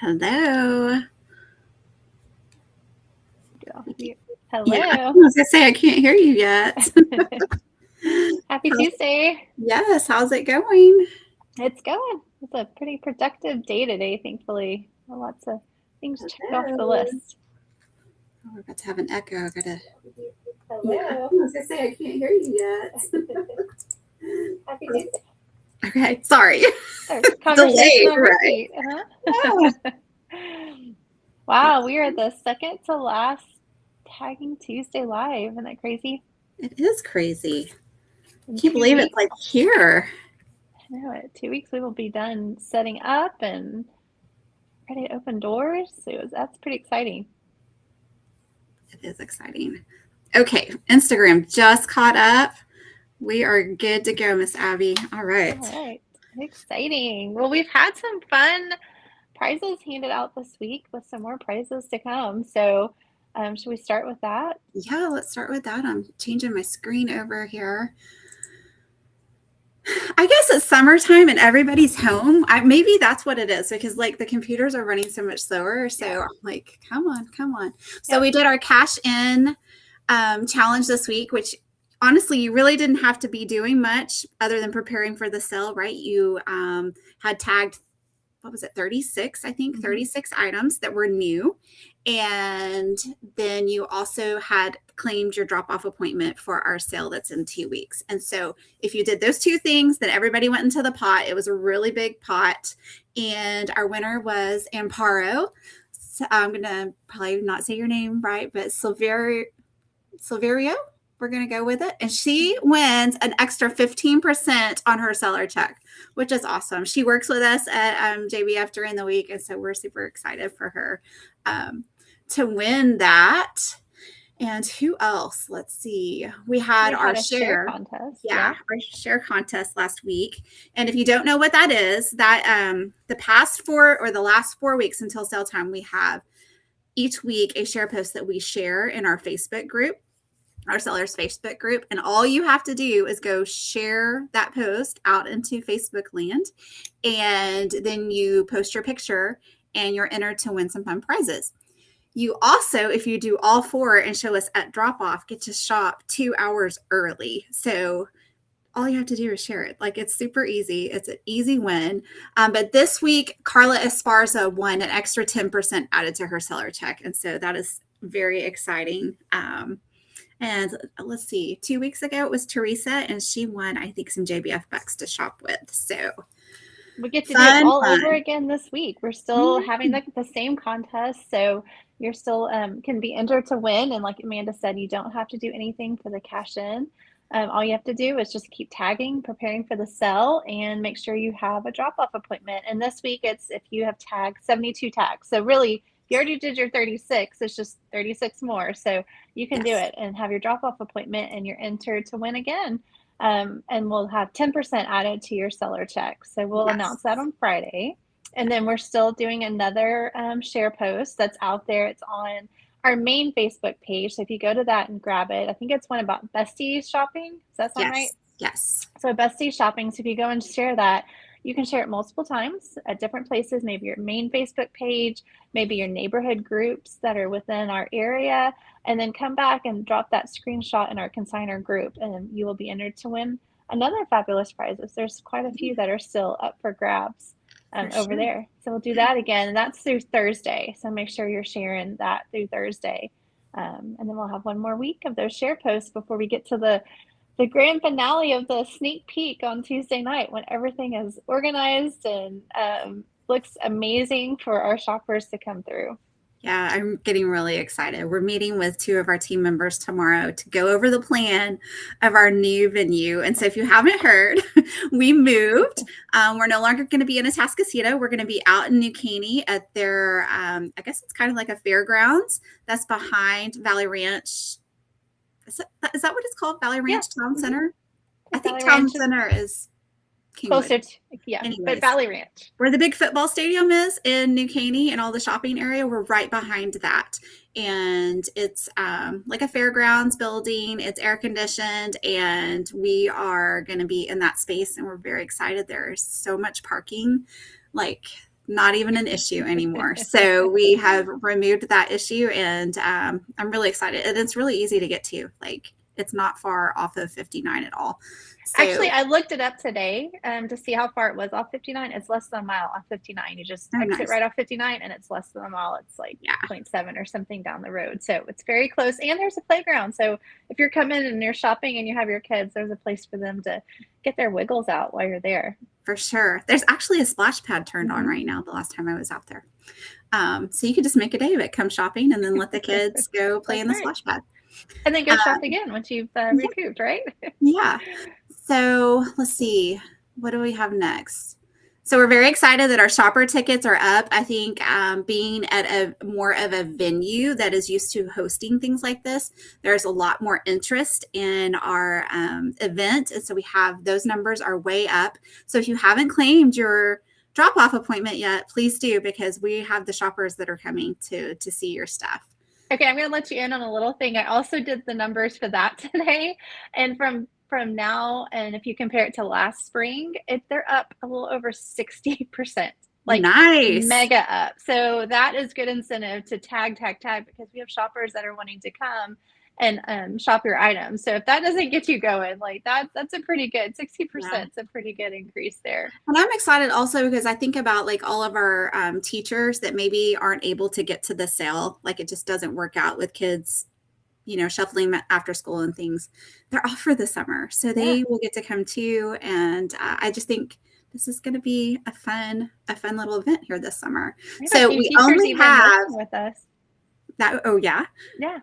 Hello. Hello. Yeah, I was going to say, I can't hear you yet. Happy Tuesday. Yes, how's it going? It's going. It's a pretty productive day today, thankfully. Lots of things checked off the list. Oh, we're about to have an echo. I gotta. Hello. Yeah, I was going to say, I can't hear you yet. Happy Tuesday. Okay, sorry. Conversation on right? repeat. Uh-huh. Wow, we are the second to last Tagging Tuesday live. Isn't that crazy? It is crazy. In Can't believe it's like here. I know it. 2 weeks we will be done setting up and ready to open doors. So that's pretty exciting. It is exciting. Okay, Instagram just caught up. We are good to go, Miss Abby. All right. All right. Exciting. Well, we've had some fun prizes handed out this week with some more prizes to come. So should we start with that? Yeah, let's start with that. I'm changing my screen over here. I guess it's summertime and everybody's home. Maybe that's what it is, because like the computers are running so much slower. So I'm like, come on. So we did our cash in challenge this week, which honestly, you really didn't have to be doing much other than preparing for the sale, right? You had tagged, what was it, 36, I think, 36 items that were new. And then you also had claimed your drop-off appointment for our sale that's in 2 weeks. And so if you did those two things, then everybody went into the pot. It was a really big pot. And our winner was Amparo. So I'm going to probably not say your name right, but Silverio, we're going to go with it. And she wins an extra 15% on her seller check, which is awesome. She works with us at JBF during the week. And so we're super excited for her to win that. And who else? Let's see. We had our share contest. Yeah, our share contest last week. And if you don't know what that is, that the last 4 weeks until sale time, we have each week a share post that we share in our Facebook group, our sellers Facebook group. And all you have to do is go share that post out into Facebook land. And then you post your picture and you're entered to win some fun prizes. You also, if you do all 4 and show us at drop off, get to shop 2 hours early. So all you have to do is share it. Like, it's super easy. It's an easy win. But this week, Carla Esparza won an extra 10% added to her seller check. And so that is very exciting. And let's see, 2 weeks ago, it was Teresa, and she won, I think, some JBF bucks to shop with. So we get to do it all over again this week. We're still having the same contest. So you're still can be entered to win. And like Amanda said, you don't have to do anything for the cash in. All you have to do is just keep tagging, preparing for the sell, and make sure you have a drop-off appointment. And this week, it's if you have tagged 72 tags. So really, if you already did your 36, it's just 36 more. So you can do it and have your drop-off appointment, and you're entered to win again. And we'll have 10% added to your seller check. So we'll announce that on Friday. And then we're still doing another share post that's out there. It's on our main Facebook page. So if you go to that and grab it, I think it's one about besties shopping. Does that sound right? Yes. So besties shopping. So if you go and share that, you can share it multiple times at different places, maybe your main Facebook page, maybe your neighborhood groups that are within our area, and then come back and drop that screenshot in our consignor group, and you will be entered to win another fabulous prizes. There's quite a few that are still up for grabs over there. So we'll do that again, and that's through Thursday. So make sure you're sharing that through Thursday. And then we'll have one more week of those share posts before we get to the grand finale of the sneak peek on Tuesday night, when everything is organized and looks amazing for our shoppers to come through. Yeah, I'm getting really excited. We're meeting with 2 of our team members tomorrow to go over the plan of our new venue. And so if you haven't heard, we moved. We're no longer going to be in Atascocita. We're going to be out in New Caney at their, I guess it's kind of like a fairgrounds that's behind Valley Ranch. Is that what it's called? Valley Ranch Town Center? I think Town Center is Kingwood. Closer to, but Valley Ranch. Where the big football stadium is in New Caney and all the shopping area, we're right behind that. And it's like a fairgrounds building. It's air conditioned, and we are going to be in that space, and we're very excited. There's so much parking. Like, not even an issue anymore. So we have removed that issue, and I'm really excited. And it's really easy to get to. Like, it's not far off of 59 at all. So, actually, I looked it up today to see how far it was off 59. It's less than a mile off 59. You just exit right off 59, and it's less than a mile. It's like 0.7 or something down the road. So it's very close, and there's a playground. So if you're coming and you're shopping and you have your kids, there's a place for them to get their wiggles out while you're there. For sure. There's actually a splash pad turned on right now the last time I was out there. So you could just make a day of it, come shopping, and then let the kids go play in the splash pad. And then go shop again once you've recouped, right? Yeah. So let's see. What do we have next? So we're very excited that our shopper tickets are up. I think being at a more of a venue that is used to hosting things like this, there's a lot more interest in our event. And so we have those numbers are way up. So if you haven't claimed your drop-off appointment yet, please do, because we have the shoppers that are coming to see your stuff. Okay, I'm going to let you in on a little thing. I also did the numbers for that today. And from now, and if you compare it to last spring, they're up a little over 60%. Like, nice. Mega up. So that is good incentive to tag, because we have shoppers that are wanting to come and shop your items. So if that doesn't get you going, like that's a pretty good 60%. It's a pretty good increase there. And I'm excited also because I think about like all of our teachers that maybe aren't able to get to the sale. Like, it just doesn't work out with kids, you know, shuffling after school and things. They're off for the summer, so they will get to come too. And I just think this is going to be a fun little event here this summer. So we only have with us. That. Oh yeah. Yeah.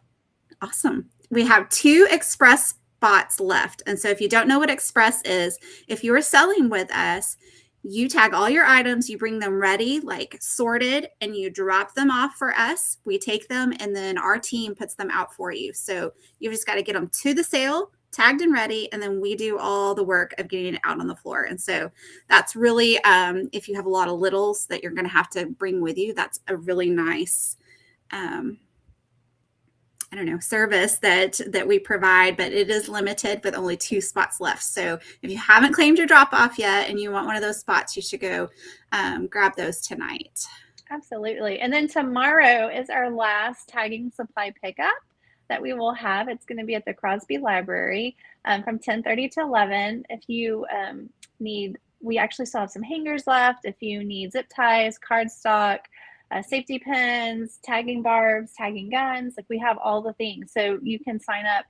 Awesome. We have 2 express spots left. And so if you don't know what express is, if you are selling with us, you tag all your items, you bring them ready, like sorted, and you drop them off for us. We take them, and then our team puts them out for you. So you've just got to get them to the sale, tagged and ready, and then we do all the work of getting it out on the floor. And so that's really, if you have a lot of littles that you're going to have to bring with you, that's a really nice service that we provide, but it is limited with only 2 spots left. So if you haven't claimed your drop off yet and you want one of those spots, you should go grab those tonight. Absolutely. And then tomorrow is our last tagging supply pickup that we will have. It's going to be at the Crosby Library from 10:30 to 11. If you need, we actually still have some hangers left. If you need zip ties, cardstock, safety pins, tagging barbs, tagging guns, like we have all the things. So you can sign up.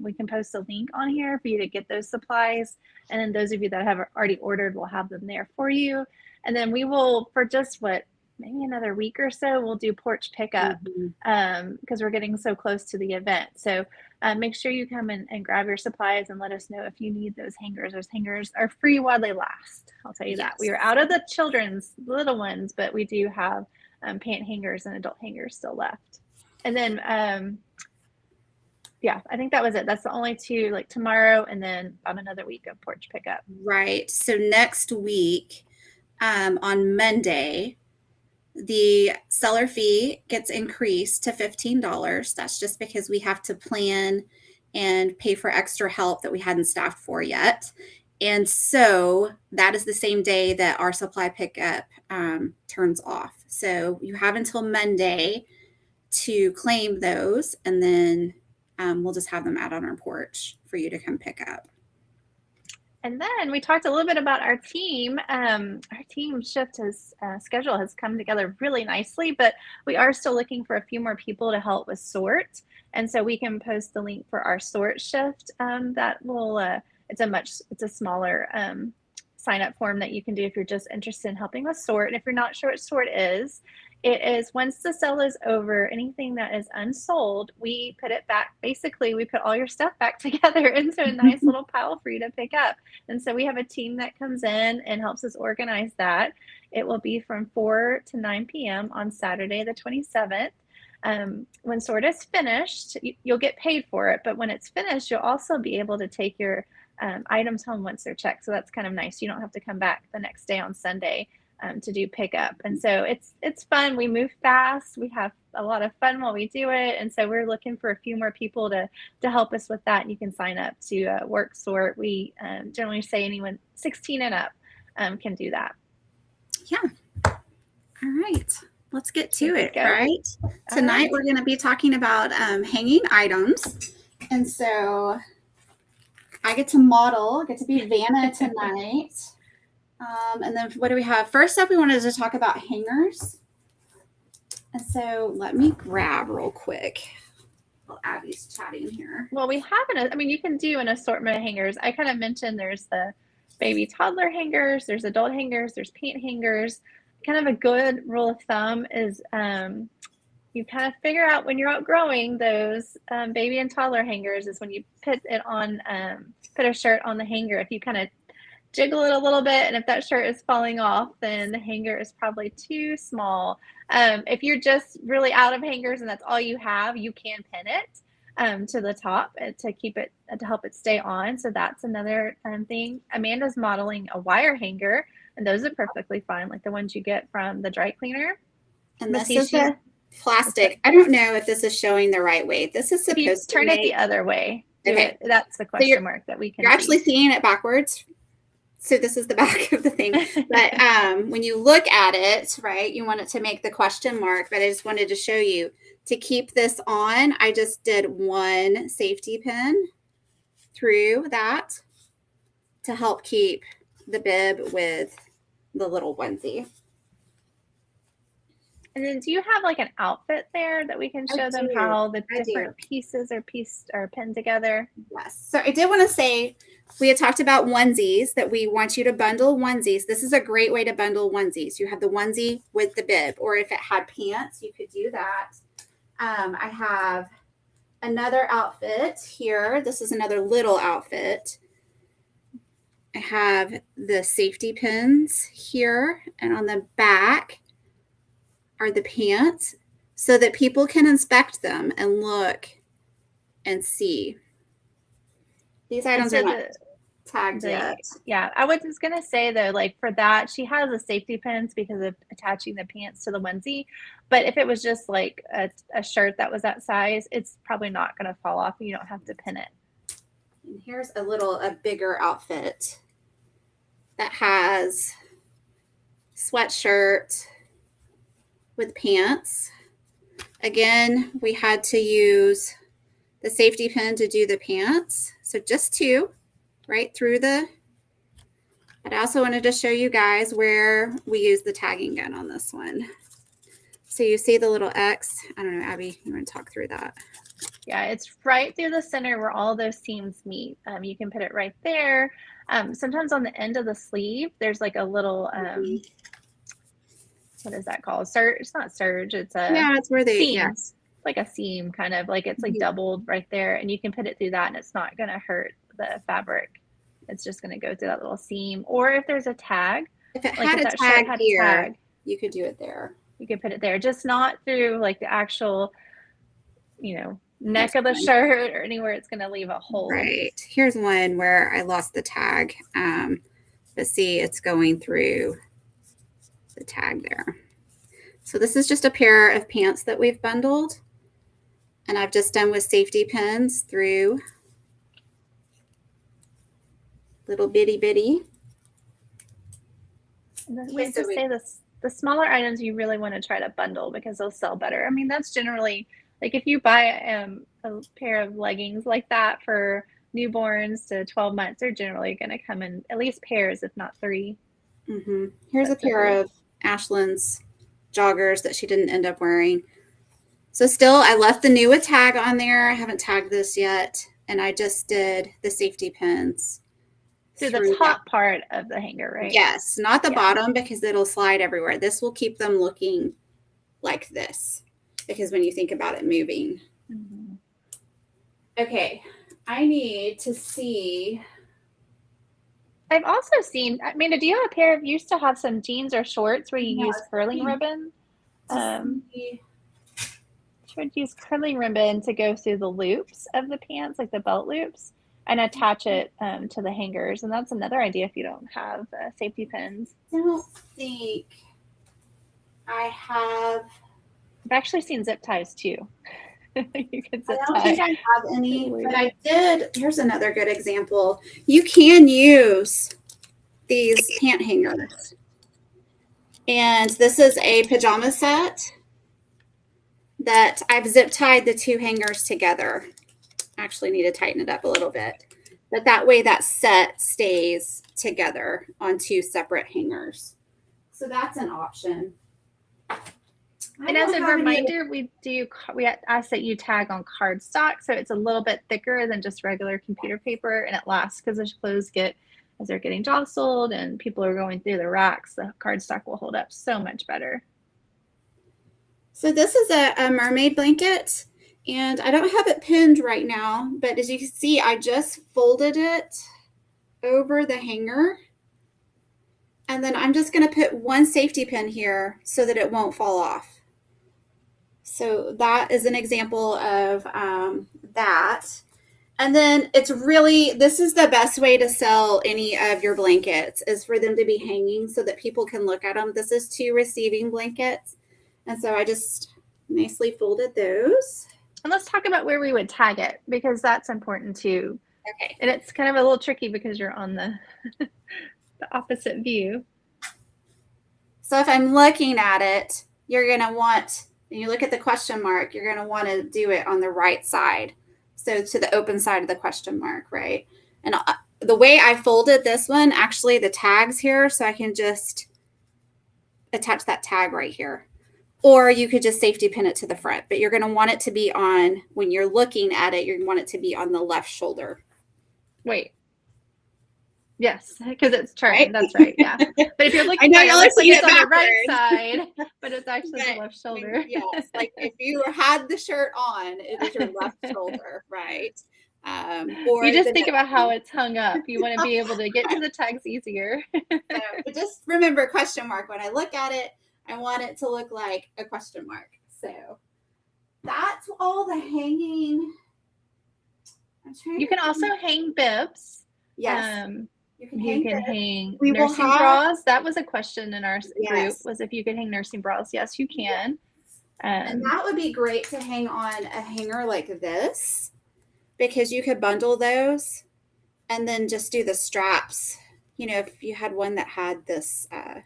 We can post a link on here for you to get those supplies. And then those of you that have already ordered, we'll have them there for you. And then we will, for just maybe another week or so, we'll do porch pickup because we're getting so close to the event. So make sure you come and grab your supplies and let us know if you need those hangers. Those hangers are free while they last. I'll tell you that. We are out of the children's little ones, but we do have pant hangers and adult hangers still left. And then, I think that was it. That's the only 2, like tomorrow and then about another week of porch pickup. Right. So next week on Monday, the seller fee gets increased to $15. That's just because we have to plan and pay for extra help that we hadn't staffed for yet. And so that is the same day that our supply pickup turns off. So you have until Monday to claim those, and then we'll just have them out on our porch for you to come pick up. And then we talked a little bit about our team. Our team schedule has come together really nicely, but we are still looking for a few more people to help with sort. And so we can post the link for our sort shift. That will, it's a smaller sign up form that you can do if you're just interested in helping with sort. And if you're not sure what sort is, it is once the sale is over, anything that is unsold, we put it back. Basically, we put all your stuff back together into a nice little pile for you to pick up. And so we have a team that comes in and helps us organize that. It will be from 4 to 9 p.m. on Saturday, the 27th. When sort is finished, you'll get paid for it. But when it's finished, you'll also be able to take your items home once they're checked. So that's kind of nice. You don't have to come back the next day on Sunday to do pickup. And so it's fun. We move fast. We have a lot of fun while we do it. And so we're looking for a few more people to help us with that. You can sign up to work sort. We generally say anyone 16 and up can do that. Yeah. right, let's get to it, go. right? Tonight we're going to be talking about hanging items. And so I get to model, I get to be Vanna tonight. And then what do we have? First up, we wanted to talk about hangers. And so let me grab real quick while Abby's chatting here. Well, we have you can do an assortment of hangers. I kind of mentioned there's the baby toddler hangers, there's adult hangers, there's pant hangers. Kind of a good rule of thumb is you kind of figure out when you're outgrowing those baby and toddler hangers is when you put a shirt on the hanger. If you kind of jiggle it a little bit, and if that shirt is falling off, then the hanger is probably too small. If you're just really out of hangers and that's all you have, you can pin it to the top to keep it, to help it stay on. So that's another thing. Amanda's modeling a wire hanger, and those are perfectly fine, like the ones you get from the dry cleaner. And this is a plastic. I don't know if this is showing the right way. This is supposed to turn it the other way. Okay. That's the question mark that we can You're actually seeing it backwards. So this is the back of the thing. But when you look at it, right, you want it to make the question mark. But I just wanted to show you, to keep this on, I just did one safety pin through that to help keep the bib with the little onesie. And then do you have like an outfit there that we can show them how the different pieces are pinned together? Yes. So I did want to say, we had talked about onesies, that we want you to bundle onesies. This is a great way to bundle onesies. You have the onesie with the bib, or if it had pants, you could do that. I have another outfit here. This is another little outfit. I have the safety pins here, and on the back are the pants so that people can inspect them and look and see. These items are not tagged yet. Yeah, I was just going to say though, like for that, she has the safety pins because of attaching the pants to the onesie. But if it was just like a shirt that was that size, it's probably not going to fall off. You don't have to pin it. And here's a bigger outfit that has sweatshirt with pants. Again, we had to use the safety pin to do the pants. So just two right through the, I also wanted to show you guys where we use the tagging gun on this one. So you see the little X. I don't know, Abby, you want to talk through that? Yeah, it's right through the center where all those seams meet. You can put it right there. Sometimes on the end of the sleeve, there's like a little, what is that called? Serge? It's not serge. It's it's where they seam. Yes. Like a seam, kind of like it's like doubled right there, and you can put it through that, and it's not going to hurt the fabric. It's just going to go through that little seam. Or if there's a tag, if it had a tag here, you could do it there. You could put it there, just not through like the actual, neck of the shirt or anywhere it's going to leave a hole. Right. Here's one where I lost the tag, but see, it's going through the tag there. So this is just a pair of pants that we've bundled, and I've just done with safety pins through little bitty. And then we say the smaller items you really want to try to bundle because they'll sell better. I mean, that's generally like if you buy a pair of leggings like that for newborns to 12 months, they're generally going to come in at least pairs, if not three. Mm-hmm. Here's a pair of Ashlyn's joggers that she didn't end up wearing. So still, I left the new tag on there. I haven't tagged this yet. And I just did the safety pins. So the top part of the hanger, right? Yes, not the bottom because it'll slide everywhere. This will keep them looking like this because when you think about it moving. Mm-hmm. Okay, I need to see. I've also seen, Amanda, do you have a pair of, you used to have some jeans or shorts where you use curling ribbon? Should use curling ribbon to go through the loops of the pants, like the belt loops, and attach it to the hangers. And that's another idea if you don't have safety pins. I don't think I have. I've actually seen zip ties too. You can zip I don't tie. think I have any, but I did. Here's another good example. You can use these pant hangers. And this is a pajama set that I've zip tied the two hangers together. Actually need to tighten it up a little bit. But that way that set stays together on two separate hangers. So that's an option. And as a reminder, we ask that you tag on cardstock, so it's a little bit thicker than just regular computer paper, and it lasts because the clothes as they're getting jostled and people are going through the racks, the cardstock will hold up so much better. So this is a mermaid blanket, and I don't have it pinned right now, but as you can see, I just folded it over the hanger. And then I'm just going to put one safety pin here so that it won't fall off. So that is an example of that. And then this is the best way to sell any of your blankets, is for them to be hanging so that people can look at them. This is 2 receiving blankets. And so I just nicely folded those. And let's talk about where we would tag it, because that's important too. Okay. And it's kind of a little tricky because you're on the, the opposite view. So if I'm looking at it, you're going to want, and you look at the question mark, you're going to want to do it on the right side. So to the open side of the question mark, right? And the way I folded this one, actually the tag's here, so I can just attach that tag right here. Or you could just safety pin it to the front, but you're going to want it to be on, when you're looking at it, you want it to be on the left shoulder. Wait. Yes, because it's turned. Right? That's right. Yeah. But if you're looking, I know, it looks like it's on the right side, but it's actually the left shoulder. Yes, like if you had the shirt on, it is your left shoulder, right? Or you just think about how it's hung up. You want to be able to get to the tags easier. But just remember question mark. When I look at it, I want it to look like a question mark. So that's all the hanging. You can also hang bibs. Yes. You can hang nursing bras. That was a question in our group, was if you could hang nursing bras. Yes, you can. And that would be great to hang on a hanger like this, because you could bundle those and then just do the straps. You know, if you had one that had this, I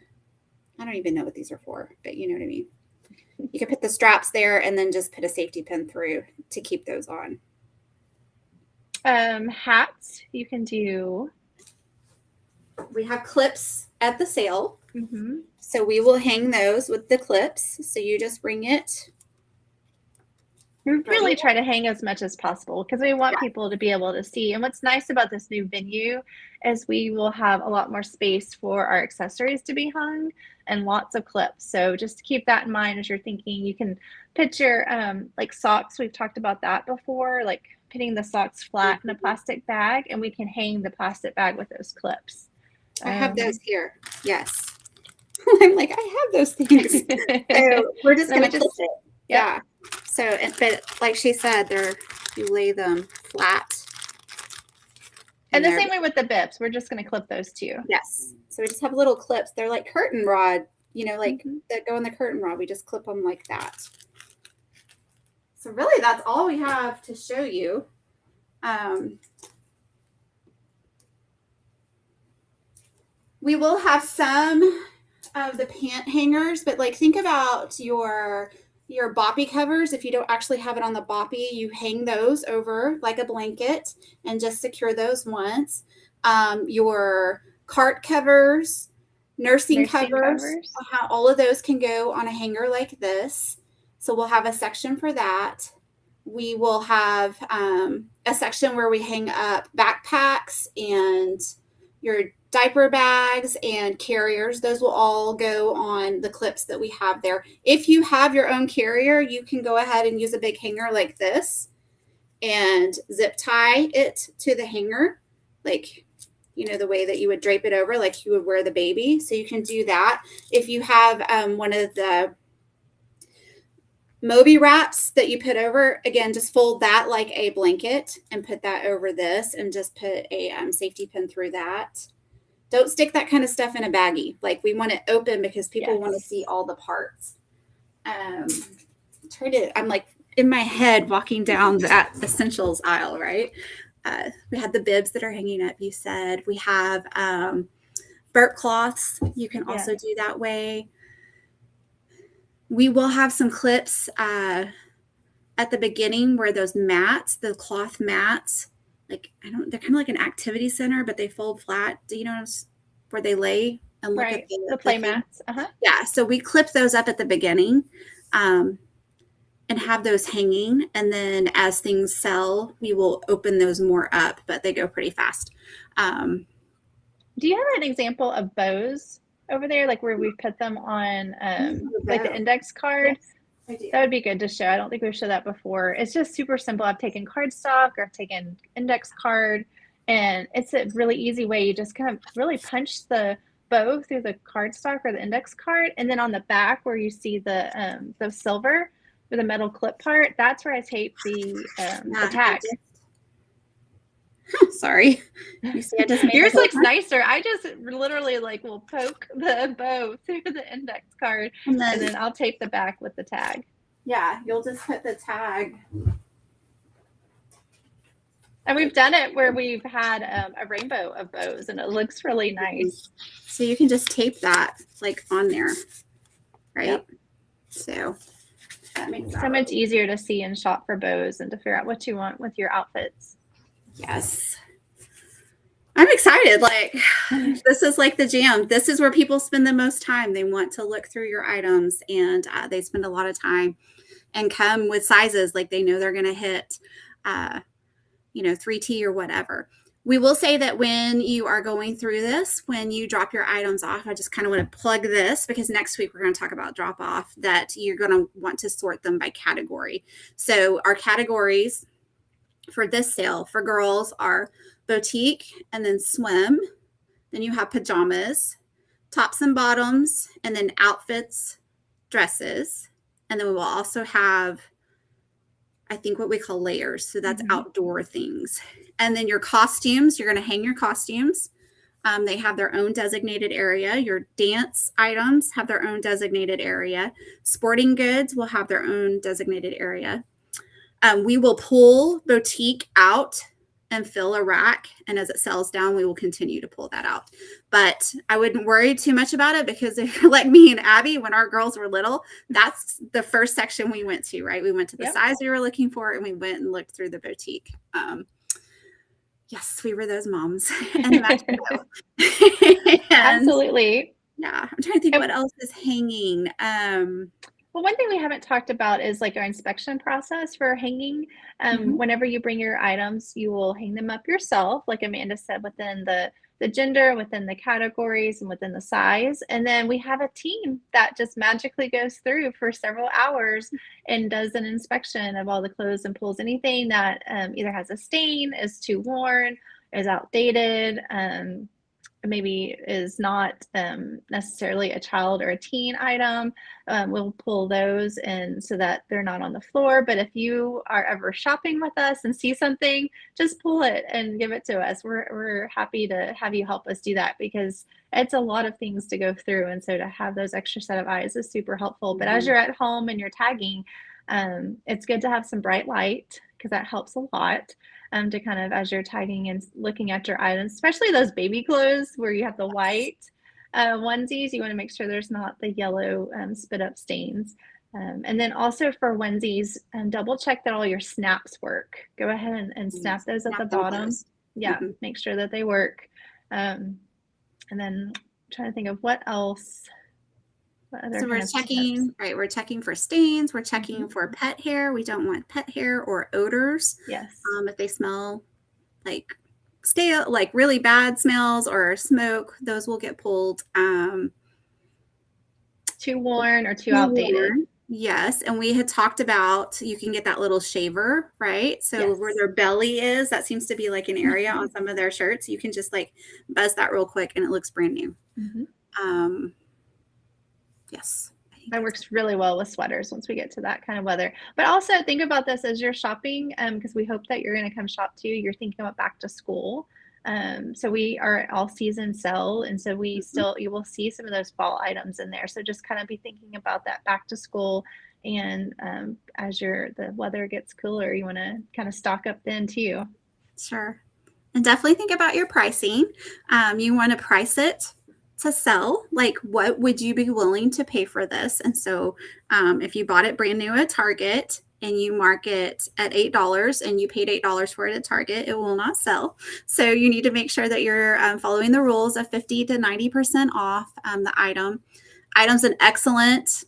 don't even know what these are for, but you know what I mean. You could put the straps there and then just put a safety pin through to keep those on. Hats, you can do. We have clips at the sale. Mm-hmm. So we will hang those with the clips. So you just bring it. We really try to hang as much as possible because we want people to be able to see. And what's nice about this new venue is we will have a lot more space for our accessories to be hung and lots of clips. So just to keep that in mind as you're thinking, you can picture like socks. We've talked about that before, like putting the socks flat in a plastic bag, and we can hang the plastic bag with those clips. I have those here. Yes. I'm like, I have those things. So we're just going to clip it. Yeah. So, but like she said, you lay them flat. And the same way with the bibs, we're just going to clip those too. Yes. So we just have little clips. They're like curtain rod, you know, like that go in the curtain rod. We just clip them like that. So really, that's all we have to show you. We will have some of the pant hangers, but like think about your boppy covers. If you don't actually have it on the boppy, you hang those over like a blanket and just secure those once. Your cart covers, nursing covers, all of those can go on a hanger like this. So we'll have a section for that. We will have a section where we hang up backpacks and your diaper bags and carriers. Those will all go on the clips that we have there. If you have your own carrier, you can go ahead and use a big hanger like this and zip tie it to the hanger, like, you know, the way that you would drape it over, like you would wear the baby. So you can do that. If you have one of the Moby wraps that you put over, again, just fold that like a blanket and put that over this and just put a safety pin through that. Don't stick that kind of stuff in a baggie. Like, we want it open because people want to see all the parts. I'm like in my head walking down that essentials aisle, right? We had the bibs that are hanging up, you said. We have burp cloths. You can also do that way. We will have some clips at the beginning where those mats, the cloth mats, like they're kind of like an activity center, but they fold flat. Do you know where they lay and look at the play mats? Yeah, so we clip those up at the beginning. And have those hanging. And then as things sell, we will open those more up, but they go pretty fast. Do you have an example of bows over there, like where we put them on like the index card? Yes, I do. That would be good to show. I don't think we've showed that before. It's just super simple. I've taken cardstock or I've taken index card, and it's a really easy way. You just kind of really punch the bow through the cardstock or the index card, and then on the back where you see the silver with the metal clip part, that's where I tape the tag. Sorry. You see, I just made yours looks nicer. I just literally like will poke the bow through the index card, and then I'll tape the back with the tag. Yeah, you'll just put the tag. And we've done it where we've had a rainbow of bows, and it looks really nice. So you can just tape that like on there, right? Yep. So that makes it so much easier to see and shop for bows and to figure out what you want with your outfits. Yes. I'm excited. Like, this is like the jam. This is where people spend the most time. They want to look through your items, and they spend a lot of time and come with sizes like they know they're going to hit, 3T or whatever. We will say that when you are going through this, when you drop your items off, I just kind of want to plug this because next week we're going to talk about drop off, that you're going to want to sort them by category. So our categories for this sale for girls are boutique and then swim. Then you have pajamas, tops and bottoms, and then outfits, dresses. And then we will also have, I think, what we call layers. So that's outdoor things. And then your costumes, you're going to hang your costumes. They have their own designated area. Your dance items have their own designated area. Sporting goods will have their own designated area. We will pull boutique out and fill a rack. And as it sells down, we will continue to pull that out. But I wouldn't worry too much about it because if you're like me and Abby, when our girls were little, that's the first section we went to, right? We went to the size we were looking for, and we went and looked through the boutique. Yes, we were those moms. And absolutely. Yeah. I'm trying to think what else is hanging. Well, one thing we haven't talked about is like our inspection process for hanging. Whenever you bring your items, you will hang them up yourself, like Amanda said, within the gender, within the categories, and within the size. And then we have a team that just magically goes through for several hours and does an inspection of all the clothes and pulls anything that either has a stain, is too worn, is outdated, maybe is not necessarily a child or a teen item. We'll pull those in so that they're not on the floor. But if you are ever shopping with us and see something, just pull it and give it to us. We're happy to have you help us do that because it's a lot of things to go through. And so to have those extra set of eyes is super helpful. But as you're at home and you're tagging, it's good to have some bright light because that helps a lot. To kind of, as you're tagging and looking at your items, especially those baby clothes where you have the white onesies, you want to make sure there's not the yellow spit up stains. And then also for onesies, double check that all your snaps work. Go ahead and snap those at the bottom. Yeah, make sure that they work. And then I'm trying to think of what else. So we're checking, right? We're checking for stains. We're checking for pet hair. We don't want pet hair or odors. Yes. If they smell like stale, like really bad smells or smoke, those will get pulled. Too worn or too outdated. Yes. And we had talked about, you can get that little shaver, right? So where their belly is, that seems to be like an area on some of their shirts. You can just like buzz that real quick and it looks brand new. Yes. That works really well with sweaters once we get to that kind of weather. But also think about this as you're shopping, because we hope that you're going to come shop too. You're thinking about back to school. So we are all season sell. And so we you will see some of those fall items in there. So just kind of be thinking about that back to school. And as the weather gets cooler, you want to kind of stock up then too. Sure. And definitely think about your pricing. You want to price it to sell. Like, what would you be willing to pay for this? And so if you bought it brand new at Target and you mark it at $8 and you paid $8 for it at Target, it will not sell. So you need to make sure that you're following the rules of 50 to 90% off the item. Items in excellent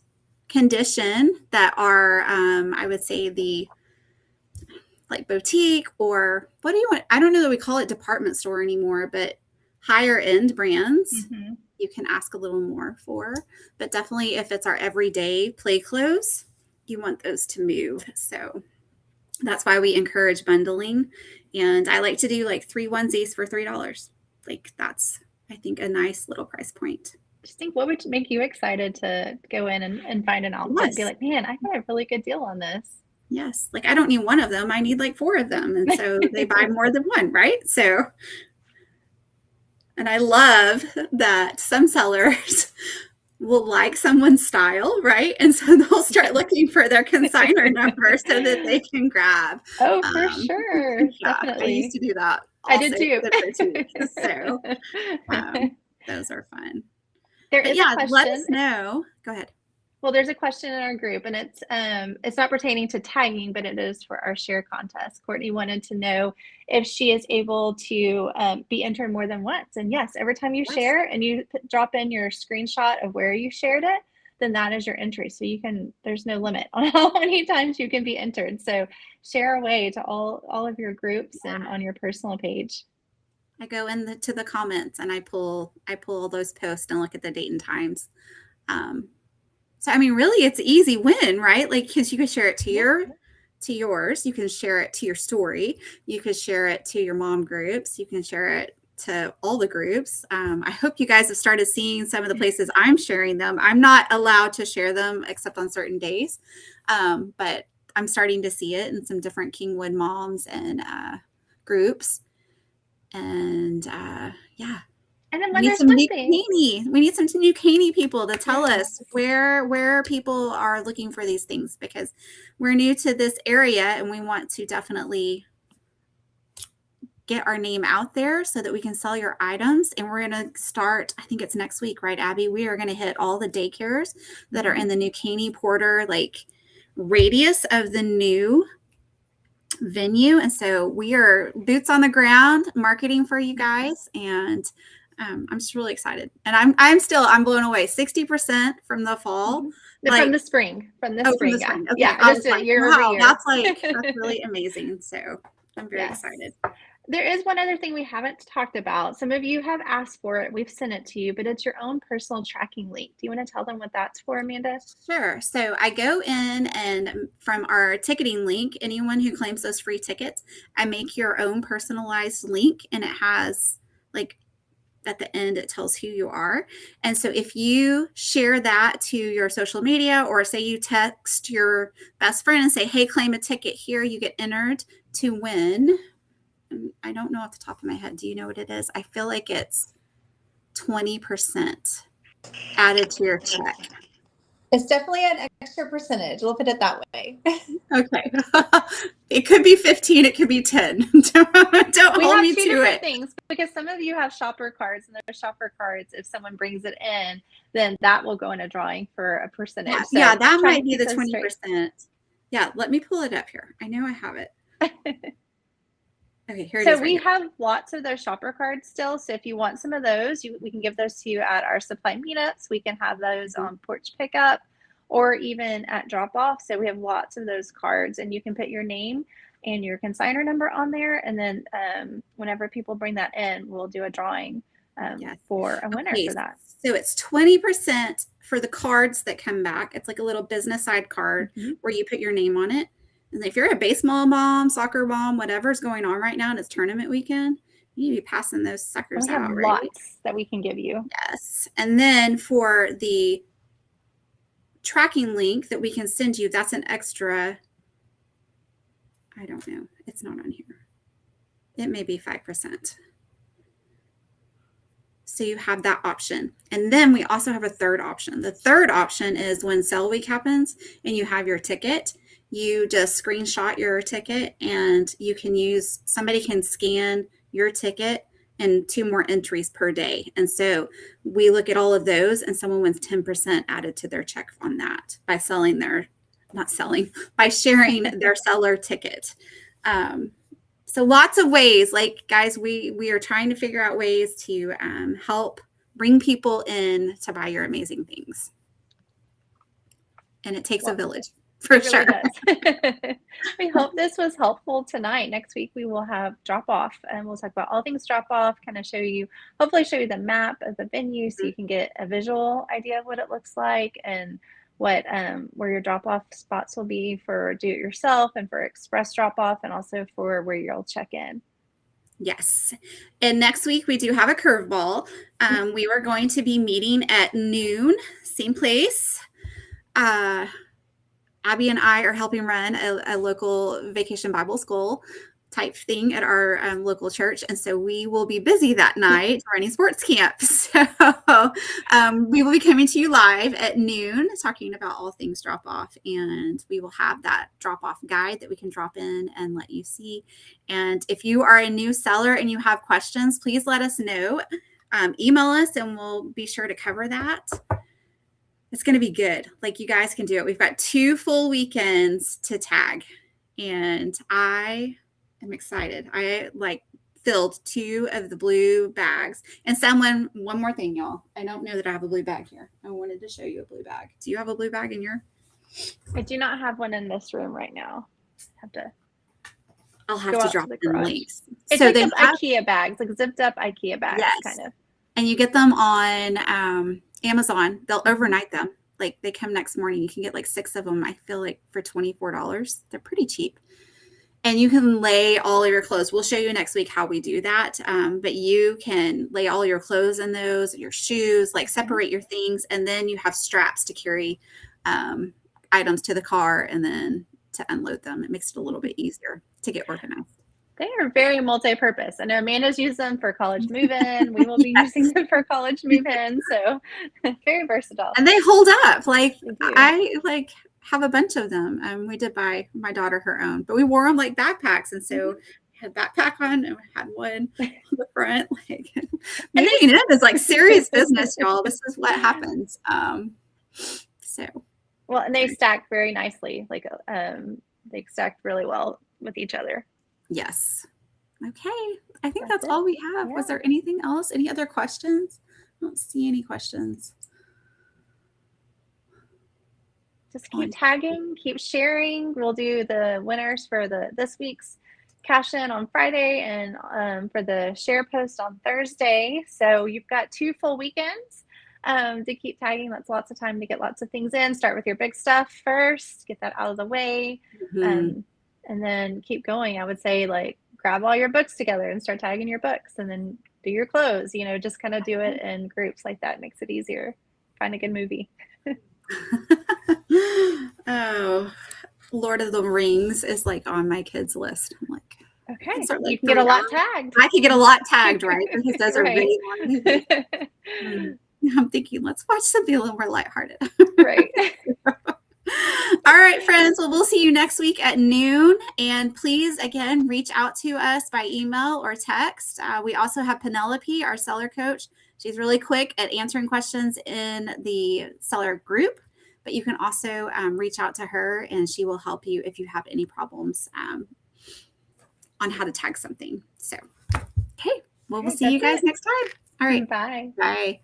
condition that are, I would say, the like boutique, or what do you want? I don't know that we call it department store anymore, but higher end brands, you can ask a little more for. But definitely if it's our everyday play clothes, you want those to move. So that's why we encourage bundling. And I like to do like 3 onesies for $3. Like, that's, I think, a nice little price point. Just think, what would make you excited to go in and find an outfit and be like, man, I got a really good deal on this. Yes. Like, I don't need one of them. I need like 4 of them. And so they buy more than one, right? So, and I love that some sellers will like someone's style, right? And so they'll start looking for their consignor number so that they can grab. Oh, for sure. Yeah, Definitely. I used to do that. I did too. So those are fun. There is a question. Let us know. Go ahead. Well, there's a question in our group, and it's not pertaining to tagging, but it is for our share contest. Courtney wanted to know if she is able to be entered more than once. And yes, every time you share and you drop in your screenshot of where you shared it, then that is your entry. So you can, there's no limit on how many times you can be entered. So share away to all of your groups and on your personal page. I go to the comments and I pull all those posts and look at the date and times. So, I mean, really, it's easy win, right? Like, because you can share it to yours. You can share it to your story. You could share it to your mom groups. You can share it to all the groups. I hope you guys have started seeing some of the places I'm sharing them. I'm not allowed to share them except on certain days. But I'm starting to see it in some different Kingwood moms and groups. And yeah. And then we need some new Caney people to tell us where people are looking for these things, because we're new to this area and we want to definitely get our name out there so that we can sell your items. And we're going to start, I think it's next week, right, Abby? We are going to hit all the daycares that are in the new Caney Porter like radius of the new venue. And so we are boots on the ground marketing for you guys, and I'm just really excited. And I'm blown away. 60% from the fall. From the spring. From the spring. Okay. Yeah. Just year over year. That's really amazing. So I'm very excited. There is one other thing we haven't talked about. Some of you have asked for it. We've sent it to you, but it's your own personal tracking link. Do you want to tell them what that's for, Amanda? Sure. So I go in, and from our ticketing link, anyone who claims those free tickets, I make your own personalized link, and it has like at the end, it tells who you are. And so if you share that to your social media, or say you text your best friend and say, hey, claim a ticket here, you get entered to win. I don't know off the top of my head. Do you know what it is? I feel like it's 20% added to your check. It's definitely an extra percentage. We'll put it that way. Okay. It could be 15. It could be 10. Don't hold me to it. Things, because some of you have shopper cards, and those shopper cards, if someone brings it in, then that will go in a drawing for a percentage. Yeah, that might be the 20%. Yeah, let me pull it up here. I know I have it. Okay, here it is. So we have lots of those shopper cards still. So if you want some of those, we can give those to you at our supply meetups. We can have those on porch pickup or even at drop off. So we have lots of those cards, and you can put your name and your consignor number on there. And then whenever people bring that in, we'll do a drawing for a winner for that. So it's 20% for the cards that come back. It's like a little business side card where you put your name on it. And if you're a baseball mom, soccer mom, whatever's going on right now and it's tournament weekend, you need to be passing those suckers out, right? Lots that we can give you. Yes. And then for the tracking link that we can send you, that's an extra, I don't know. It's not on here. It may be 5%. So you have that option. And then we also have a third option. The third option is when sale week happens and you have your ticket, you just screenshot your ticket, and you can somebody can scan your ticket and 2 more entries per day. And so we look at all of those, and someone wins 10% added to their check on that by by sharing their seller ticket. So lots of ways, like guys, we are trying to figure out ways to help bring people in to buy your amazing things. And it takes a village. For sure. Does. We hope this was helpful tonight. Next week we will have drop off, and we'll talk about all things drop off, kind of hopefully show you the map of the venue so you can get a visual idea of what it looks like and what where your drop off spots will be for do it yourself and for express drop off, and also for where you'll check in. Yes. And next week we do have a curveball. We were going to be meeting at noon, same place. Abby and I are helping run a local vacation Bible school type thing at our local church. And so we will be busy that night running sports camp. So we will be coming to you live at noon, talking about all things drop off. And we will have that drop off guide that we can drop in and let you see. And if you are a new seller and you have questions, please let us know. Email us and we'll be sure to cover that. It's going to be good. Like, you guys can do it. We've got 2 full weekends to tag, and I am excited. I filled 2 of the blue bags. And one more thing, y'all. I don't know that I have a blue bag here. I wanted to show you a blue bag. Do you have a blue bag in your? I do not have one in this room right now. I'll have to drop in links. It's so like IKEA bags, like zipped up IKEA bags, yes. Kind of. And you get them on Amazon. They'll overnight them. Like, they come next morning. You can get 6 of them, I feel like, for $24. They're pretty cheap. And you can lay all of your clothes. We'll show you next week how we do that. But you can lay all your clothes in those, your shoes, separate your things. And then you have straps to carry items to the car and then to unload them. It makes it a little bit easier to get organized. They are very multi-purpose. I know Amanda's used them for college move-in. We will be using them for college move-in. So very versatile. And they hold up. I have a bunch of them. We did buy my daughter her own, but we wore them like backpacks. And so we had a backpack on and we had one on the front. Moving in is serious business, y'all. This is what happens. Well, and they stack very nicely. They stacked really well with each other. Yes. Okay. I think that's all we have. Yeah. Was there anything else? Any other questions? I don't see any questions. Just keep tagging, keep sharing. We'll do the winners for this week's cash in on Friday and for the share post on Thursday. So you've got 2 full weekends to keep tagging. That's lots of time to get lots of things in. Start with your big stuff first, get that out of the way. And then keep going. I would say grab all your books together and start tagging your books, and then do your clothes, just kind of do it in groups like that. Makes it easier. Find a good movie. Oh, Lord of the Rings is on my kids' list. I'm okay, you can get a lot tagged. I could get a lot tagged, right? Because those are really long. I'm thinking, let's watch something a little more lighthearted. Right. All right, friends. Well, we'll see you next week at noon. And please, again, reach out to us by email or text. We also have Penelope, our seller coach. She's really quick at answering questions in the seller group. But you can also reach out to her, and she will help you if you have any problems on how to tag something. So, okay. Well, we'll see you guys next time. All right. Bye. Bye.